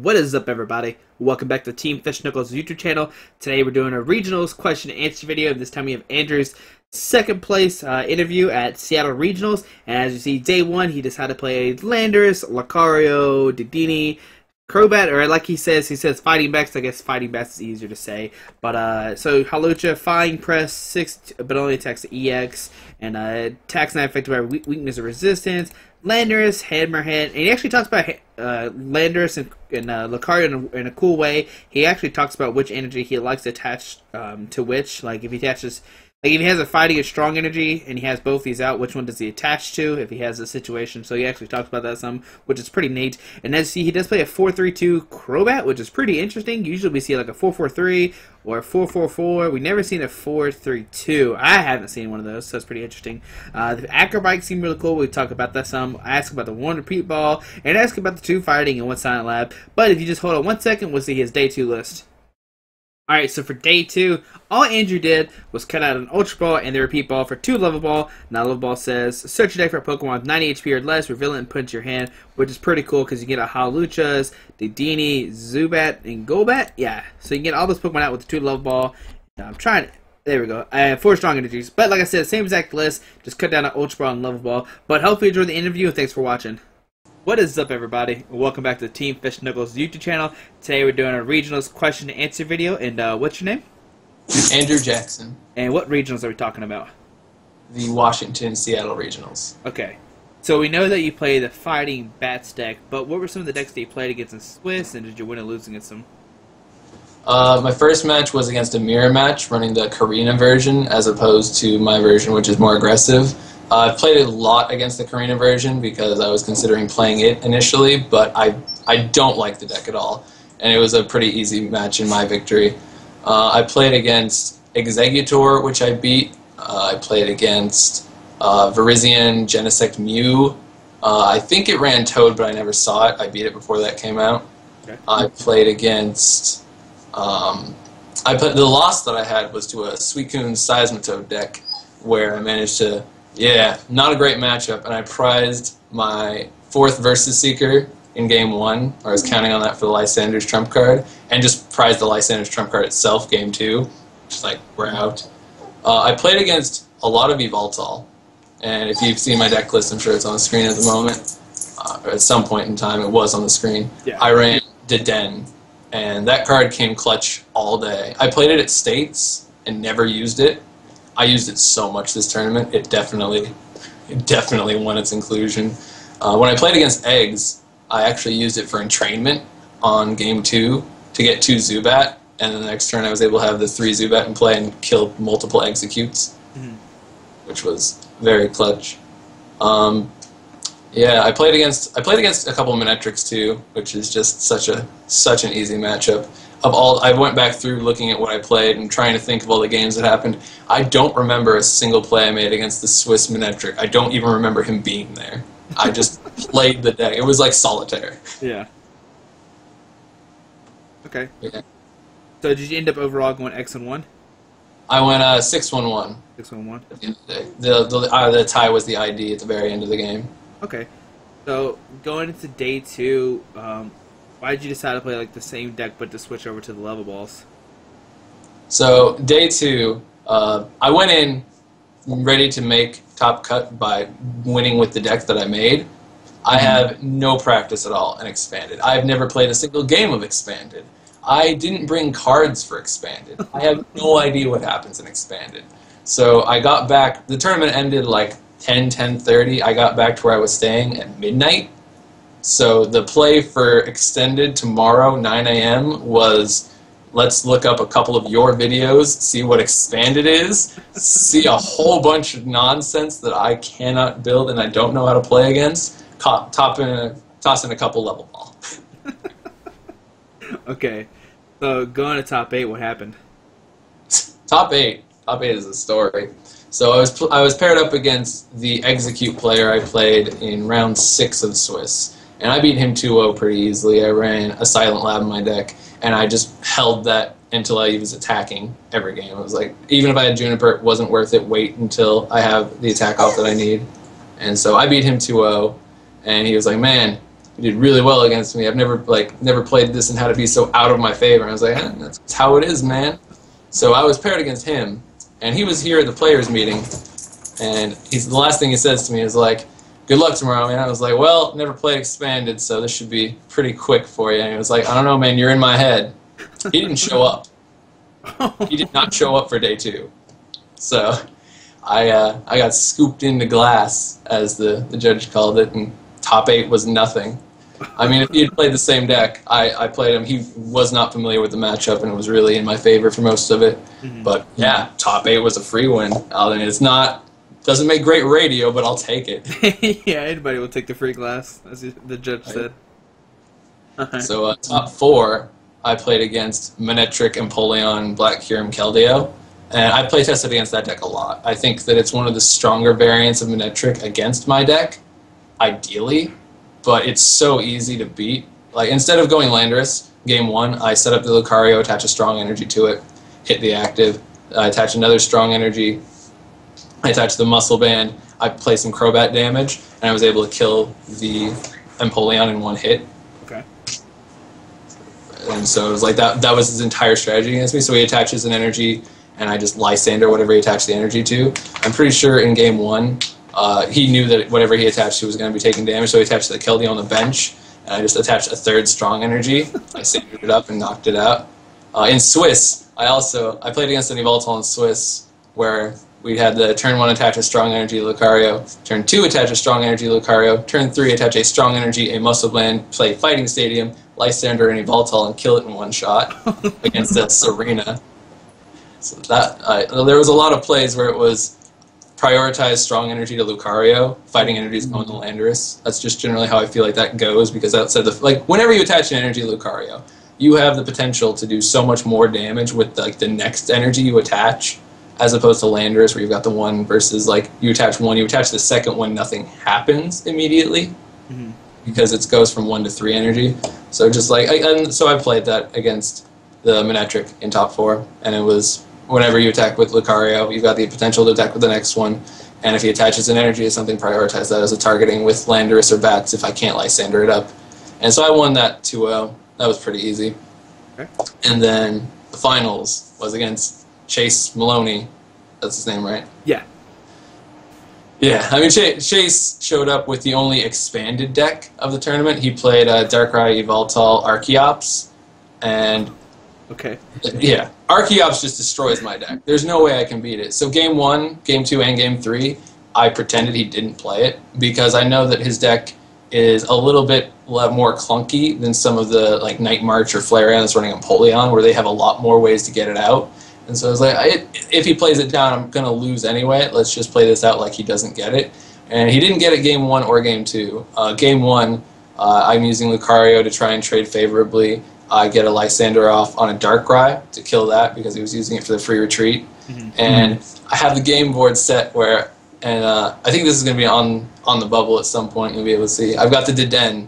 What is up, everybody? Welcome back to Team Fish Knuckles YouTube channel. Today we're doing a regionals question and answer video. This time we have Andrew's second place interview at Seattle Regionals. And as you see, day one, he decided to play Landers, Lucario, Dedenne, Crobat, or like he says Fighting Backs. I guess Fighting Backs is easier to say. But so Hawlucha, Flying Press, 6, but only attacks the EX, and attacks not affected by weakness or resistance. Landers, Hammerhead, and he actually talks about Landers and Lucario in a cool way. He actually talks about which energy he likes to attach to which. Like if he attaches, like if he has a fighting and strong energy and he has both these out, which one does he attach to if he has a situation? So he actually talks about that some, which is pretty neat. And as you see, he does play a 4-3-2 Crobat, which is pretty interesting. Usually we see like a 4-4-3 or a 4-4-4. We've never seen a 4-3-2. I haven't seen one of those, so that's pretty interesting. The Acrobike seemed really cool. We talk about that some. I asked about the one repeat ball and asked about the 2 fighting and 1 silent lab. But if you just hold on 1 second, we'll see his day 2 list. Alright, so for day 2, all Andrew did was cut out an Ultra Ball and the Repeat Ball for 2 Level Ball. Now Level Ball says, search your deck for a Pokemon with 90 HP or less, reveal it and put it into your hand, which is pretty cool because you get a Hawluchas, Dedenne, Zubat, and Golbat. Yeah, so you can get all those Pokemon out with the 2 Level Ball. Now I'm trying to... There we go. I have 4 strong energies. But like I said, same exact list, just cut down an Ultra Ball and Level Ball. But hopefully you enjoyed the interview and thanks for watching. What is up, everybody? Welcome back to the Team Fish Knuckles YouTube channel. Today we're doing a regionals question and answer video. And what's your name? Andrew Jackson. And what regionals are we talking about? The Washington-Seattle regionals. Okay. So we know that you play the Fighting Bats deck, but what were some of the decks that you played against in Swiss, and did you win or lose against them? My first match was against a mirror match, running the Karina version, as opposed to my version, which is more aggressive. I've played a lot against the Karina version because I was considering playing it initially, but I don't like the deck at all, and it was a pretty easy match in my victory. I played against Exeggutor, which I beat. I played against Virizion, Genesect Mew. I think it ran Toad, but I never saw it. I beat it before that came out. Okay. I played against... the loss that I had was to a Suicune Seismitoad deck, where I managed to... Yeah, not a great matchup, and I prized my 4th Versus Seeker in Game 1, or I was counting on that for the Lysander's trump card, and just prized the Lysander's trump card itself, Game 2, just like, we're out. I played against a lot of Yveltal, and if you've seen my deck list, I'm sure it's on the screen at the moment, or at some point in time it was on the screen. Yeah. I ran Dedenne, and that card came clutch all day. I played it at States and never used it. I used it so much this tournament, it definitely won its inclusion. When I played against Eggs, I actually used it for entrainment on Game 2 to get 2 Zubat, and then the next turn I was able to have the 3 Zubat in play and kill multiple Executes, which was very clutch. Yeah, I played against a couple of Manectrics too, which is just such an easy matchup. I went back through looking at what I played and trying to think of all the games that happened. I don't remember a single play I made against the Swiss Manectric. I don't even remember him being there. I just played the deck. It was like solitaire. Yeah. Okay. Yeah. So did you end up overall going X-1-1? I went 6-1-1. 6-1-1? At the end of the day. The tie was the ID at the very end of the game. Okay. So going into day 2, why did you decide to play like the same deck but to switch over to the level balls? So day 2, I went in ready to make top cut by winning with the deck that I made. I have no practice at all in Expanded. I have never played a single game of Expanded. I didn't bring cards for Expanded. I have no idea what happens in Expanded. So I got back, the tournament ended like 10:30. I got back to where I was staying at midnight. So the play for Extended tomorrow, 9 a.m., was let's look up a couple of your videos, see what Expanded is, see a whole bunch of nonsense that I cannot build and I don't know how to play against, toss in a couple level ball. Okay, so going to top 8, what happened? Top 8 is a story. So I was paired up against the Execute player I played in round 6 of Swiss. And I beat him 2-0 pretty easily. I ran a Silent Lab in my deck, and I just held that until I was attacking every game. It was like, even if I had Juniper, it wasn't worth it. Wait until I have the attack off that I need. And so I beat him 2-0, and he was like, man, you did really well against me. I've never played this and had it be so out of my favor. And I was like, that's how it is, man. So I was paired against him, and he was here at the players' meeting, and the last thing he says to me is like, good luck tomorrow, man. I was like, well, never played Expanded, so this should be pretty quick for you. And he was like, I don't know, man, you're in my head. He didn't show up. He did not show up for day 2. So I got scooped into glass, as the judge called it, and top 8 was nothing. I mean, if he had played the same deck, I played him. He was not familiar with the matchup, and it was really in my favor for most of it. Mm-hmm. But yeah, top 8 was a free win. And it's doesn't make great radio, but I'll take it. Yeah, anybody will take the free glass, as the judge said. So top 4, I played against Manectric, Empoleon, Black Kyurem, Keldeo. And I play tested against that deck a lot. I think that it's one of the stronger variants of Manectric against my deck, ideally, but it's so easy to beat. Like, instead of going Landorus, game 1, I set up the Lucario, attach a strong energy to it, hit the active, I attach another strong energy, I attach the Muscle Band, I play some Crobat damage, and I was able to kill the Empoleon in 1 hit. Okay. And so it was like that was his entire strategy against me. So he attaches an energy, and I just Lysander whatever he attached the energy to. I'm pretty sure in game 1, he knew that whatever he attached to was going to be taking damage, so he attached the Keldeo on the bench, and I just attached a 3rd strong energy. I sandered it up and knocked it out. In Swiss, I played against an Yveltal in Swiss, where we had the turn 1 attach a strong energy Lucario, turn 2 attach a strong energy Lucario, turn 3 attach a strong energy, a Muscle Band, play Fighting Stadium, Lysander and Yveltal, and kill it in 1 shot against the Serena. So there was a lot of plays where it was prioritize strong energy to Lucario, fighting energies going to Landorus. That's just generally how I feel like that goes, because outside whenever you attach an energy to Lucario, you have the potential to do so much more damage with the next energy you attach, as opposed to Landorus, where you've got the 1 versus you attach 1, you attach the second one, nothing happens immediately, because it goes from 1 to 3 energy. So so I played that against the Manectric in top 4, and it was whenever you attack with Lucario, you've got the potential to attack with the next one, and if he attaches an energy to something, prioritize that as a targeting with Landorus or Bats if I can't Lysander it up. And so I won that 2-0. That was pretty easy. Okay. And then the finals was against Chase Maloney. That's his name, right? Yeah. Yeah, I mean, Chase showed up with the only expanded deck of the tournament. He played Darkrai, Yveltal, Archeops, and... Okay. Yeah, Archeops just destroys my deck. There's no way I can beat it. So game 1, game 2, and game 3, I pretended he didn't play it, because I know that his deck is a little bit more clunky than some of the Night March or Flareon that's running Empoleon, where they have a lot more ways to get it out. And so I was like, if he plays it down, I'm going to lose anyway. Let's just play this out like he doesn't get it. And he didn't get it game 1 or game 2. Game 1, I'm using Lucario to try and trade favorably. I get a Lysander off on a Darkrai to kill that, because he was using it for the free retreat. And I have the game board set where, and I think this is going to be on the bubble at some point, you'll be able to see. I've got the Deden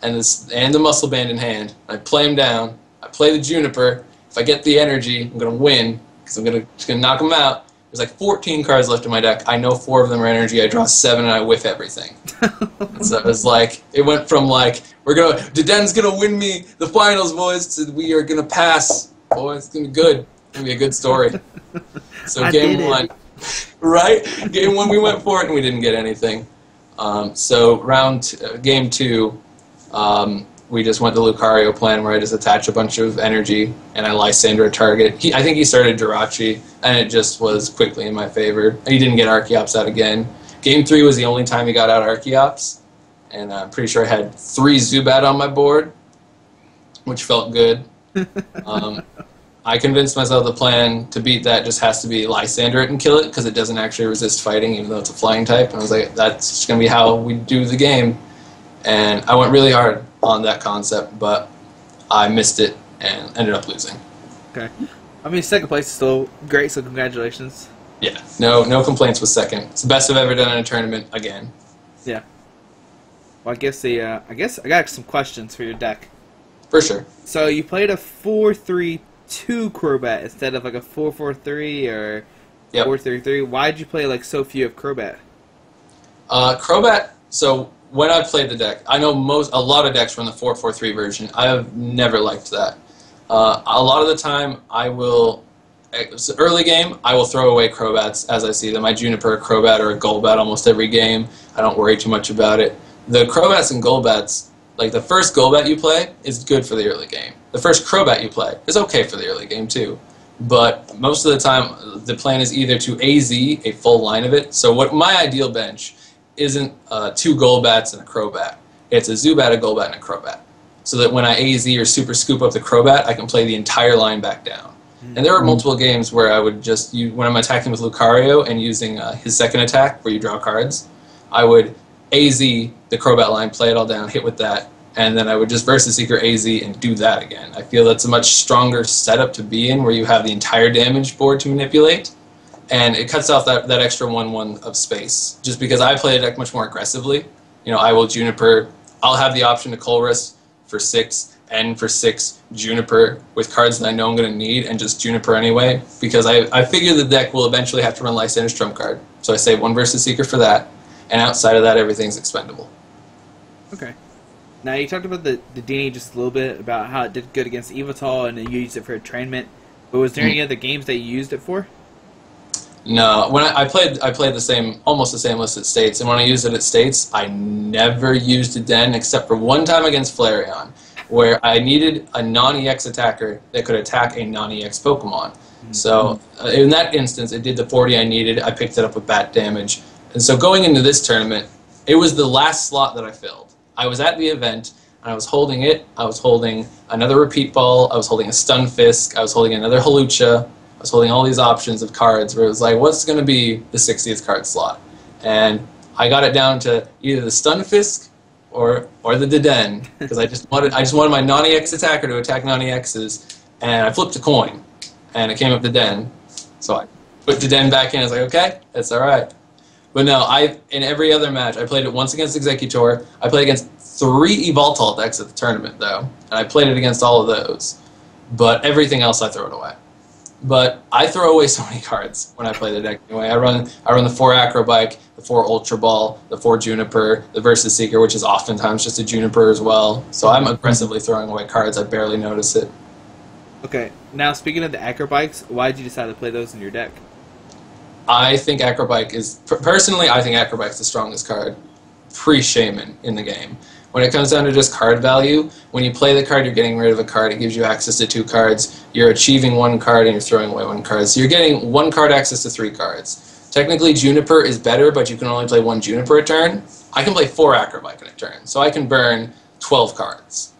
and the Muscle Band in hand. I play him down. I play the Juniper. If I get the energy, I'm going to win, because I'm just going to knock him out. There's 14 cards left in my deck. I know 4 of them are energy. I draw 7 and I whiff everything. So it was it went from Deden's going to win me the finals, boys, to we are going to pass. Boys, it's going to be good. It's going to be a good story. So game 1, right? Game 1 we went for it and we didn't get anything. So game 2, we just went the Lucario plan, where I just attach a bunch of energy and I Lysander a target. I think he started Jirachi, and it just was quickly in my favor. He didn't get Archeops out again. Game 3 was the only time he got out Archeops, and I'm pretty sure I had 3 Zubat on my board, which felt good. I convinced myself the plan to beat that just has to be Lysander it and kill it, because it doesn't actually resist fighting, even though it's a flying type. And I was like, that's just going to be how we do the game. And I went really hard on that concept, but I missed it and ended up losing. Okay. I mean, second place is still great, so congratulations. Yeah, no complaints with second. It's the best I've ever done in a tournament again. Yeah. Well, I guess I got some questions for your deck. For sure. So you played a 4-3-2 Crobat instead of a 4-4-3 or 4-3-3. Why did you play so few of Crobat? Crobat. So when I've played the deck, I know a lot of decks run the 4-4-3 version. I have never liked that. A lot of the time, early game, I will throw away Crobats as I see them. I Juniper a Crobat or a Golbat almost every game. I don't worry too much about it. The Crobats and Golbats, like the first Golbat you play is good for the early game. The first Crobat you play is okay for the early game too. But most of the time, the plan is either to AZ a full line of it. So what my ideal bench isn't 2 Golbats and a Crobat. It's a Zubat, a Golbat, and a Crobat. So that when I AZ or Super Scoop up the Crobat, I can play the entire line back down. And there are multiple games where I would just, when I'm attacking with Lucario and using his second attack, where you draw cards, I would AZ the Crobat line, play it all down, hit with that, and then I would just Versus Seeker AZ and do that again. I feel that's a much stronger setup to be in, where you have the entire damage board to manipulate, and it cuts off that extra 1/1 of space. Just because I play a deck much more aggressively, I will Juniper, I'll have the option to Colress for 6, and for 6 Juniper with cards that I know I'm going to need, and just Juniper anyway, because I figure the deck will eventually have to run Lysander's trump card. So I save 1 Versus Seeker for that, and outside of that, everything's expendable. Okay. Now, you talked about the Dini just a little bit, about how it did good against Evital, and then you used it for entrainment. But was there any other games that you used it for? No, when I played almost the same list at States, and when I used it at States, I never used a Den except for one time against Flareon, where I needed a non-EX attacker that could attack a non-EX Pokemon. So in that instance, it did the 40 I needed. I picked it up with bat damage. And so going into this tournament, it was the last slot that I filled. I was at the event, and I was holding it. I was holding another Repeat Ball. I was holding a Stunfisk. I was holding another Hawlucha. I was holding all these options of cards where it was like, what's going to be the 60th card slot? And I got it down to either the Stunfisk or the Deden, because I just wanted my non-EX attacker to attack non-EXs, and I flipped a coin, and it came up Deden. So I put Deden back in. I was like, okay, that's all right. But no, in every other match, I played it once against Executor. I played against 3 Evoltal decks at the tournament, though, and I played it against all of those. But everything else, I throw it away. But I throw away so many cards when I play the deck anyway. I run the 4 Acrobike, the 4 Ultra Ball, the 4 Juniper, the Versus Seeker, which is oftentimes just a Juniper as well. So I'm aggressively throwing away cards. I barely notice it. Okay. Now, speaking of the Acrobikes, why did you decide to play those in your deck? I think Acrobike personally, I think Acrobike's the strongest card pre-Shaman in the game. When it comes down to just card value, when you play the card, you're getting rid of a card. It gives you access to 2 cards. You're achieving 1 card, and you're throwing away 1 card. So you're getting 1 card access to 3 cards. Technically, Juniper is better, but you can only play 1 Juniper a turn. I can play 4 Acrobike in a turn, so I can burn 12 cards.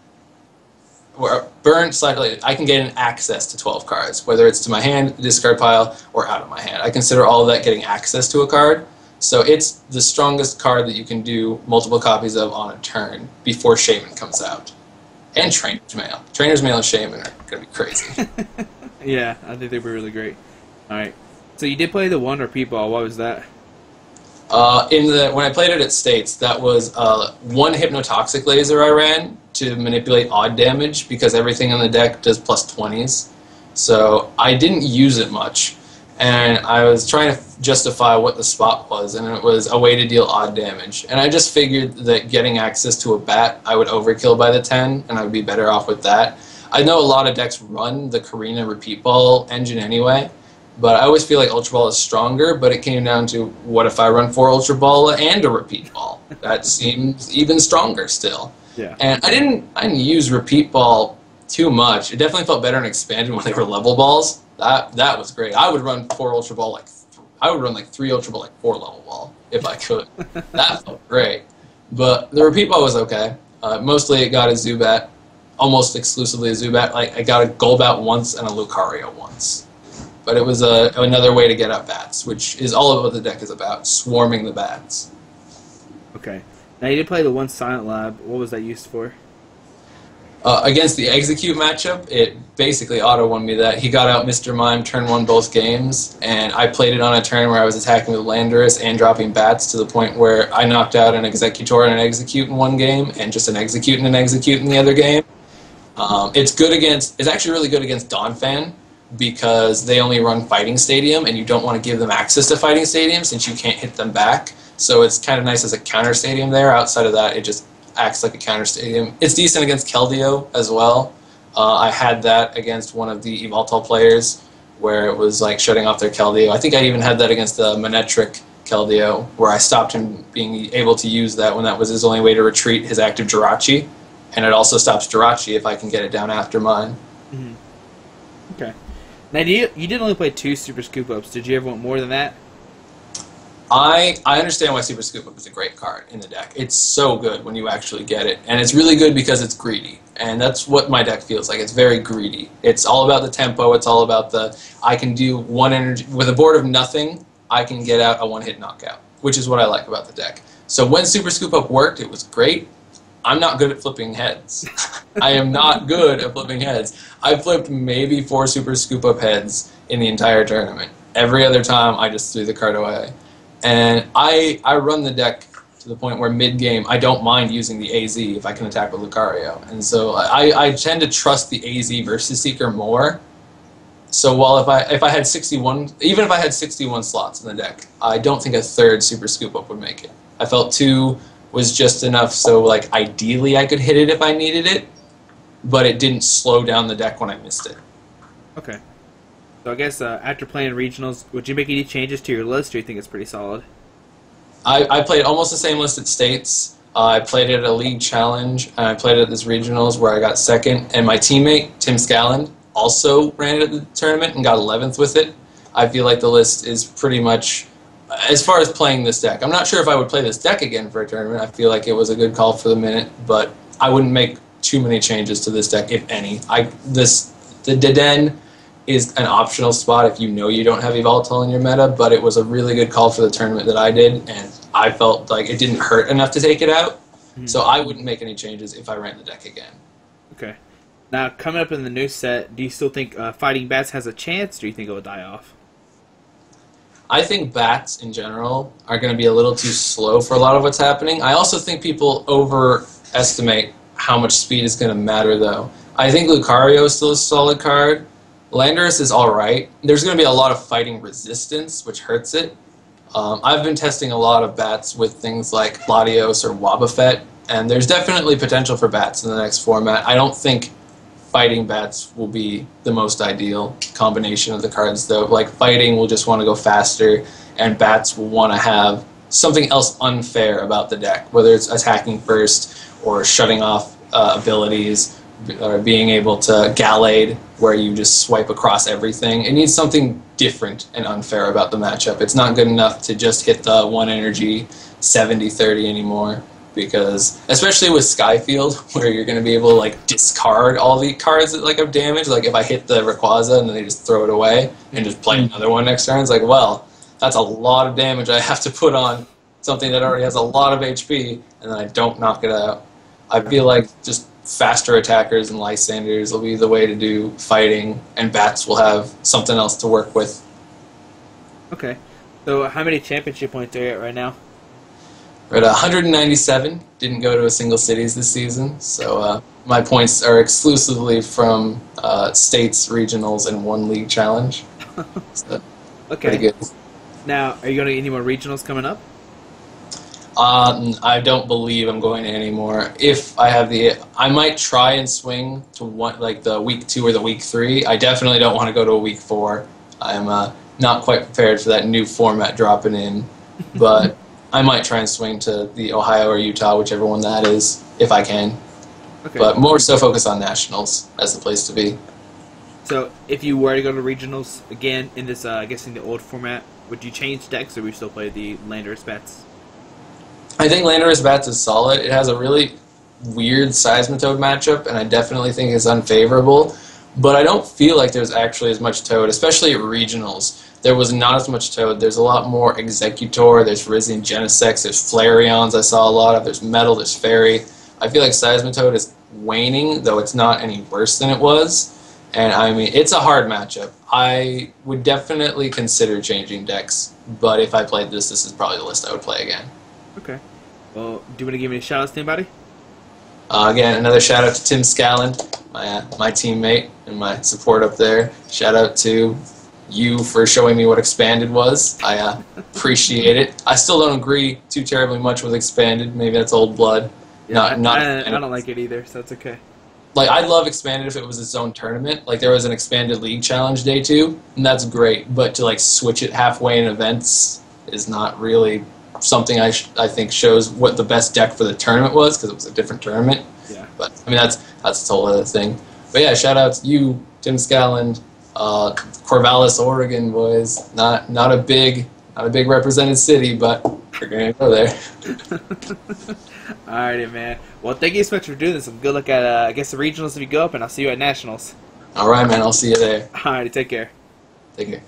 Or I can gain access to 12 cards, whether it's to my hand, discard pile, or out of my hand. I consider all of that getting access to a card. So it's the strongest card that you can do multiple copies of on a turn before Shaman comes out. And Trainer's Mail. Trainer's Mail and Shaman are going to be crazy. Yeah, I think they were really great. Alright. So you did play the 1 Repeat Ball. What was that? When I played it at States, that was 1 Hypnotoxic Laser I ran to manipulate odd damage, because everything on the deck does plus 20s. So I didn't use it much. And I was trying to justify what the spot was, and it was a way to deal odd damage. And I just figured that getting access to a bat, I would overkill by the 10, and I would be better off with that. I know a lot of decks run the Karina Repeat Ball engine anyway, but I always feel like Ultra Ball is stronger, but it came down to, what if I run 4 Ultra Ball and a Repeat Ball? That seems even stronger still. Yeah. And I didn't use Repeat Ball too much. It definitely felt better in Expanded when they were level balls. That was great. I would run 4 Ultra Ball I would run like 3 Ultra Ball 4 level ball if I could. That felt great. But the Repeat Ball was okay. Mostly it got a Zubat, almost exclusively a Zubat. Like I got a Golbat once and a Lucario once. But it was another way to get out bats, which is all of what the deck is about, swarming the bats. Okay. Now you did play the 1 Silent Lab. What was that used for? Against the Execute matchup, it basically auto-won me that. He got out Mr. Mime turn 1 both games, and I played it on a turn where I was attacking with Landorus and dropping bats to the point where I knocked out an Executor and an Execute in 1 game, and just an Execute and an Execute in the other game. It's actually really good against Donphan, because they only run Fighting Stadium, and you don't want to give them access to Fighting Stadium since you can't hit them back. so it's kind of nice as a counter stadium there. Outside of that, it just acts like a counter stadium. It's decent against Keldeo as well. I had that against one of the Evoltal players where it was like shutting off their Keldeo. I think I even had that against the Manetric Keldeo where I stopped him being able to use that when that was his only way to retreat his active Jirachi. And it also stops Jirachi if I can get it down after mine. Mm-hmm. Okay. Now, you did only play 2 Super Scoop Ups. Did you ever want more than that? I understand why Super Scoop Up is a great card in the deck. It's so good when you actually get it. And it's really good because it's greedy. And that's what my deck feels like. It's very greedy. It's all about the tempo. It's all about I can do 1 energy. With a board of nothing, I can get out a 1-hit knockout, which is what I like about the deck. So when Super Scoop Up worked, it was great. I'm not good at flipping heads. I am not good at flipping heads. I flipped maybe 4 Super Scoop Up heads in the entire tournament. Every other time, I just threw the card away. And I run the deck to the point where mid-game, I don't mind using the AZ if I can attack with Lucario. And so I tend to trust the AZ versus Seeker more. So while if I had 61, even if I had 61 slots in the deck, I don't think a 3rd Super Scoop Up would make it. I felt 2 was just enough so like ideally I could hit it if I needed it, but it didn't slow down the deck when I missed it. Okay. So I guess after playing regionals, would you make any changes to your list, or you think it's pretty solid? I played almost the same list at States. I played it at a league challenge, and I played it at this regionals where I got 2nd, and my teammate, Tim Scalland, also ran it at the tournament and got 11th with it. I feel like the list is pretty much, as far as playing this deck, I'm not sure if I would play this deck again for a tournament. I feel like it was a good call for the minute, but I wouldn't make too many changes to this deck, if any. The Deden is an optional spot if you know you don't have Evoltal in your meta, but it was a really good call for the tournament that I did, and I felt like it didn't hurt enough to take it out, so I wouldn't make any changes if I ran the deck again. Okay. Now, coming up in the new set, do you still think Fighting Bats has a chance, or do you think it will die off? I think bats in general are going to be a little too slow for a lot of what's happening. I also think people overestimate how much speed is going to matter, though. I think Lucario is still a solid card. Landorus is alright. There's going to be a lot of fighting resistance, which hurts it. I've been testing a lot of bats with things like Latios or Wobbuffet, and there's definitely potential for bats in the next format. I don't think fighting bats will be the most ideal combination of the cards, though. Like, fighting will just want to go faster, and bats will want to have something else unfair about the deck, whether it's attacking first or shutting off abilities, or being able to Gallade, where you just swipe across everything. It needs something different and unfair about the matchup. It's not good enough to just hit the 1 energy 70-30 anymore, because especially with Skyfield, where you're going to be able to like discard all the cards that like have damage. Like if I hit the Rayquaza and then they just throw it away and just play another one next turn, it's like, well, that's a lot of damage I have to put on something that already has a lot of HP, and then I don't knock it out. I feel like just faster attackers and Lysanders will be the way to do fighting, and bats will have something else to work with. Okay. So how many championship points are you at right now? We're at 197. Didn't go to a single cities this season, so my points are exclusively from states, regionals, and 1 league challenge. So, okay. Pretty good. Now, are you going to get any more regionals coming up? I don't believe I'm going to anymore. If I have I might try and swing to like the week 2 or the week 3. I definitely don't want to go to a week 4. I'm not quite prepared for that new format dropping in, but I might try and swing to the Ohio or Utah, whichever one that is, if I can. Okay. But more so focus on nationals as the place to be. So, if you were to go to regionals again in this, I guess in the old format, would you change decks, or would you still play the Landorus Bats? I think Landorus Bats is solid. It has a really weird Seismitoad matchup, and I definitely think it's unfavorable. But I don't feel like there's actually as much Toad, especially at regionals. There was not as much Toad. There's a lot more Executor. There's Rizian Genesects. There's Flareons I saw a lot of. There's Metal. There's Fairy. I feel like Seismitoad is waning, though it's not any worse than it was. And, I mean, it's a hard matchup. I would definitely consider changing decks, but if I played this is probably the list I would play again. Okay. Well, do you want to give me a shout-out to anybody? Again, another shout-out to Tim Scalland, my teammate and my support up there. Shout-out to you for showing me what expanded was. I appreciate it. I still don't agree too terribly much with expanded. Maybe that's old blood. Yeah, Not. I don't like it either, so it's okay. Like, I'd love expanded if it was its own tournament. Like, there was an expanded league challenge day 2, and that's great. But to like switch it halfway in events is not really something I think shows what the best deck for the tournament was, because it was a different tournament. Yeah. But I mean, that's a whole other thing. But yeah, shout out to you, Tim Scotland, Corvallis, Oregon, boys. Not a big represented city, but we're gonna go there. Alrighty, man. Well, thank you so much for doing this. Good luck at, I guess, the regionals if you go up, and I'll see you at nationals. All right, man. I'll see you there. Alrighty, take care. Take care.